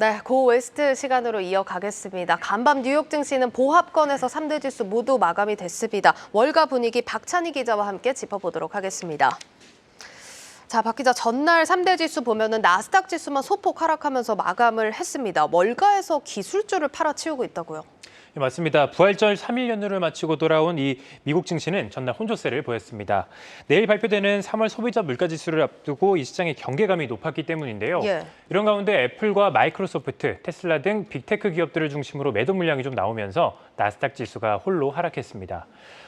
네, 고 웨스트 시간으로 이어가겠습니다. 간밤 뉴욕 증시는 보합권에서 3대 지수 모두 마감이 됐습니다. 월가 분위기 박찬희 기자와 함께 짚어보도록 하겠습니다. 자, 박 기자, 전날 3대 지수 보면은 나스닥 지수만 소폭 하락하면서 마감을 했습니다. 월가에서 기술주를 팔아치우고 있다고요? 네, 맞습니다. 부활절 3일 연휴를 마치고 돌아온 이 미국 증시는 전날 혼조세를 보였습니다. 내일 발표되는 3월 소비자 물가지수를 앞두고 이 시장의 경계감이 높았기 때문인데요. 이런 가운데 애플과 마이크로소프트, 테슬라 등 빅테크 기업들을 중심으로 매도 물량이 좀 나오면서 나스닥 지수가 홀로 하락했습니다.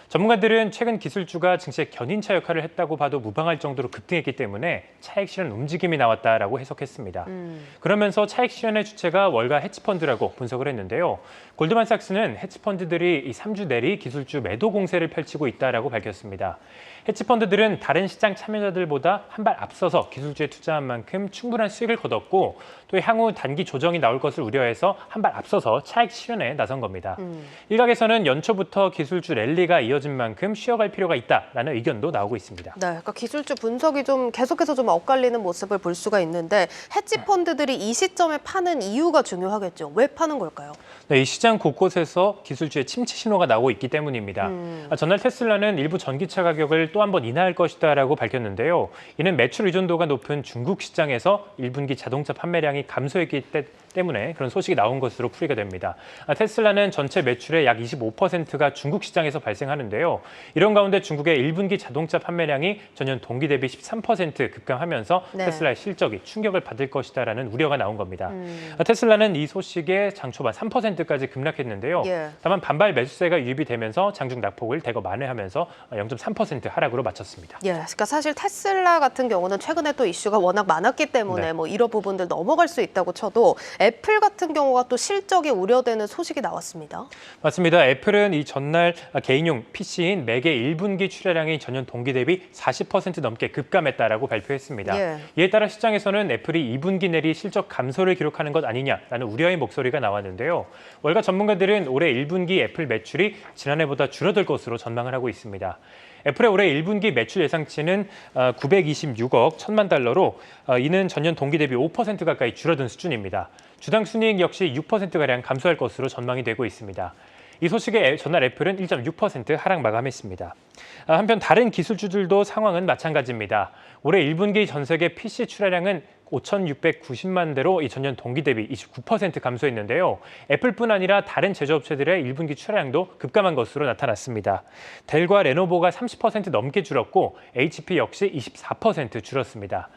전문가들은 최근 기술주가 증시의 견인차 역할을 했다고 봐도 무방할 정도로 급등했기 때문에 차익 실현 움직임이 나왔다라고 해석했습니다. 그러면서 차익 실현의 주체가 월가 헤지펀드라고 분석을 했는데요. 골드만삭스는 헤지펀드들이 이 3주 내리 기술주 매도 공세를 펼치고 있다라고 밝혔습니다. 헤지펀드들은 다른 시장 참여자들보다 한 발 앞서서 기술주에 투자한 만큼 충분한 수익을 거뒀고 또 향후 단기 조정이 나올 것을 우려해서 한 발 앞서서 차익 실현에 나선 겁니다. 일각에서는 연초부터 기술주 랠리가 이어진 만큼 쉬어갈 필요가 있다라는 의견도 나오고 있습니다. 네, 그러니까 기술주 분석이 좀 계속해서 좀 엇갈리는 모습을 볼 수가 있는데 헤지펀드들이 이 시점에 파는 이유가 중요하겠죠. 왜 파는 걸까요? 네, 이 시장 곳곳에서 기술주의 침체 신호가 나오고 있기 때문입니다. 전날 테슬라는 일부 전기차 가격을 또 한 번 인하할 것이다라고 밝혔는데요. 이는 매출 의존도가 높은 중국 시장에서 1분기 자동차 판매량이 감소했기 때문에 그런 소식이 나온 것으로 풀이가 됩니다. 테슬라는 전체 매출의 약 25%가 중국 시장에서 발생하는데요. 이런 가운데 중국의 1분기 자동차 판매량이 전년 동기 대비 13% 급감하면서 테슬라의 실적이 충격을 받을 것이다라는 우려가 나온 겁니다. 테슬라는 이 소식에 장 초반 3%까지 급락했는데요. 다만 반발 매수세가 유입이 되면서 장중 낙폭을 대거 만회하면서 0.3% 하락으로 마쳤습니다. 그러니까 사실 테슬라 같은 경우는 최근에 또 이슈가 워낙 많았기 때문에 뭐 이런 부분들 넘어갈 수 있다고 쳐도 애플 같은 경우가 또 실적이 우려되는 소식이 나왔습니다. 맞습니다. 애플은 이 전날 개인용 PC인 맥의 1분기 출하량이 전년 동기 대비 40% 넘게 급감했다라고 발표했습니다. 이에 따라 시장에서는 애플이 2분기 내리 실적 감소를 기록하는 것 아니냐라는 우려의 목소리가 나왔는데요. 월가 전문가들은 올해 1분기 애플 매출이 지난해보다 줄어들 것으로 전망을 하고 있습니다. 애플의 올해 1분기 매출 예상치는 926억 1천만 달러로 이는 전년 동기 대비 5% 가까이 줄어든 수준입니다. 주당 순이익 역시 6%가량 감소할 것으로 전망이 되고 있습니다. 이 소식에 전날 애플은 1.6% 하락 마감했습니다. 한편 다른 기술주들도 상황은 마찬가지입니다. 올해 1분기 전 세계 PC 출하량은 5,690만 대로 이 전년 동기 대비 29% 감소했는데요. 애플뿐 아니라 다른 제조업체들의 1분기 출하량도 급감한 것으로 나타났습니다. 델과 레노버가 30% 넘게 줄었고 HP 역시 24% 줄었습니다.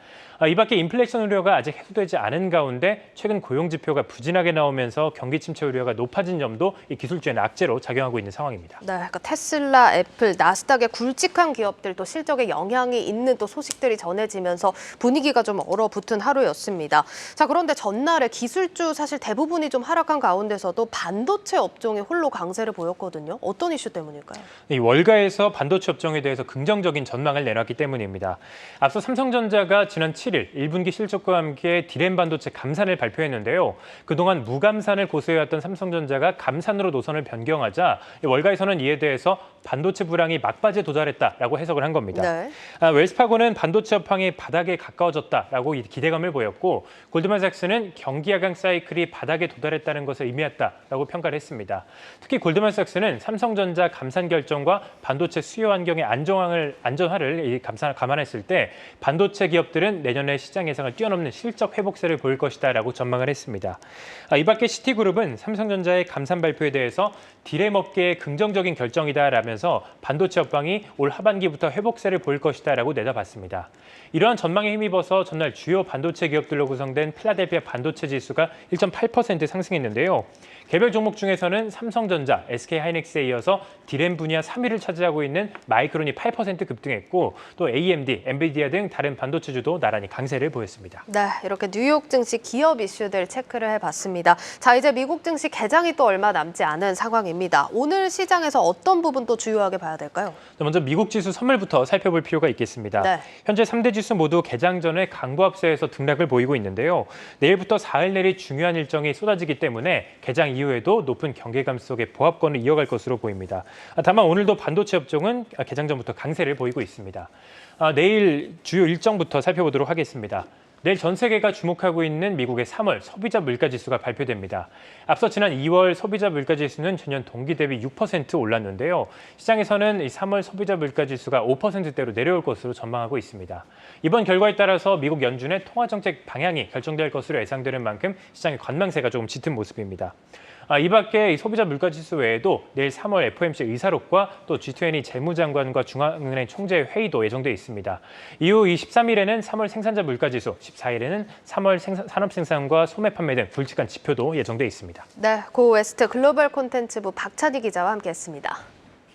이 밖에 인플레이션 우려가 아직 해소되지 않은 가운데 최근 고용 지표가 부진하게 나오면서 경기 침체 우려가 높아진 점도 이 기술주에는 악재로 작용하고 있는 상황입니다. 네, 그러니까 테슬라, 애플, 나스닥의 굵직한 기업들도 실적에 영향이 있는 또 소식들이 전해지면서 분위기가 좀 얼어붙은 하루였습니다. 자, 그런데 전날에 기술주 사실 대부분이 좀 하락한 가운데서도 반도체 업종이 홀로 강세를 보였거든요. 어떤 이슈 때문일까요? 이 월가에서 반도체 업종에 대해서 긍정적인 전망을 내놨기 때문입니다. 앞서 삼성전자가 지난 7일 1분기 실적과 함께 디램 반도체 감산을 발표했는데요. 그동안 무감산을 고수해왔던 삼성전자가 감산으로 노선을 변경하자 월가에서는 이에 대해서 반도체 불황이 막바지에 도달했다라고 해석을 한 겁니다. 웰스파고는 반도체 업황이 바닥에 가까워졌다라고 기대감을 보였고 골드만삭스는 경기 하강 사이클이 바닥에 도달했다는 것을 의미했다라고 평가를 했습니다. 특히 골드만삭스는 삼성전자 감산 결정과 반도체 수요 환경의 안전화를 감안했을 때 반도체 기업들은 내년에 시장 예상을 뛰어넘는 실적 회복세를 보일 것이다라고 전망을 했습니다. 이 밖에 시티그룹은 삼성전자의 감산 발표에 대해서 디램 업계의 긍정적인 결정이다라면서 반도체 업황이 올 하반기부터 회복세를 보일 것이다라고 내다봤습니다. 이러한 전망에 힘입어서 전날 주요 반도체 기업들로 구성된 필라델피아 반도체 지수가 1.8% 상승했는데요. 개별 종목 중에서는 삼성전자, SK하이닉스에 이어서 디램 분야 3위를 차지하고 있는 마이크론이 8% 급등했고 또 AMD, 엔비디아 등 다른 반도체주도 나란히 강세를 보였습니다. 네, 이렇게 뉴욕 증시 기업 이슈들 체크를 해봤습니다. 자, 이제 미국 증시 개장이 또 얼마 남지 않은 상황입니다. 오늘 시장에서 어떤 부분 또 주요하게 봐야 될까요? 먼저 미국 지수 선물부터 살펴볼 필요가 있겠습니다. 현재 3대 지수 모두 개장 전에 강보합세에서 등락을 보이고 있는데요. 내일부터 사흘 내리 중요한 일정이 쏟아지기 때문에 개장 이후에도 높은 경계감 속에 보합권을 이어갈 것으로 보입니다. 다만 오늘도 반도체 업종은 개장 전부터 강세를 보이고 있습니다. 내일 주요 일정부터 살펴보도록 하겠습니다. 내일 전 세계가 주목하고 있는 미국의 3월 소비자 물가지수가 발표됩니다. 앞서 지난 2월 소비자 물가지수는 전년 동기 대비 6% 올랐는데요. 시장에서는 이 3월 소비자 물가지수가 5%대로 내려올 것으로 전망하고 있습니다. 이번 결과에 따라서 미국 연준의 통화정책 방향이 결정될 것으로 예상되는 만큼 시장의 관망세가 조금 짙은 모습입니다. 이 밖에 소비자 물가지수 외에도 내일 3월 FOMC 의사록과 또 G20 재무장관과 중앙은행 총재 회의도 예정돼 있습니다. 이후 23일에는 3월 생산자 물가지수, 14일에는 3월 산업 생산과 소매 판매 등 굵직한 지표도 예정돼 있습니다. 네, 고 웨스트 글로벌 콘텐츠부 박찬희 기자와 함께했습니다.